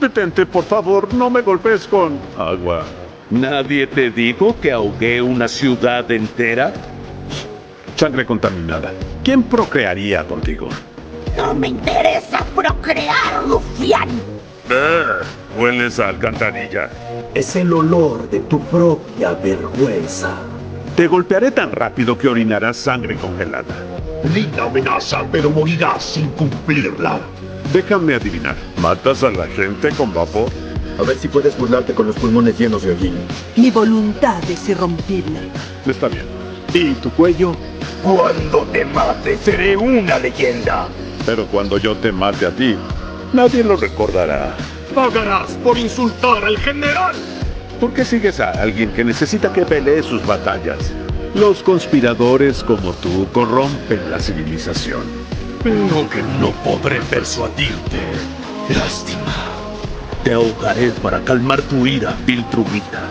Detente, por favor, no me golpees con agua. ¿Nadie te dijo que ahogué una ciudad entera? Sangre contaminada. ¿Quién procrearía contigo? No me interesa procrear, rufián. Hueles a alcantarilla. Es el olor de tu propia vergüenza. Te golpearé tan rápido que orinarás sangre congelada. Linda amenaza, pero morirás sin cumplirla. Déjame adivinar. ¿Matas a la gente con vapor? A ver si puedes burlarte con los pulmones llenos de hollín. Mi voluntad es irrompible. Está bien. ¿Y tu cuello? Cuando te mate, seré una leyenda. Pero cuando yo te mate a ti, nadie lo recordará. Pagarás por insultar al general. ¿Por qué sigues a alguien que necesita que pelee sus batallas? Los conspiradores como tú corrompen la civilización. Pero que no podré persuadirte. Lástima. Te ahogaré para calmar tu ira, vil trumita.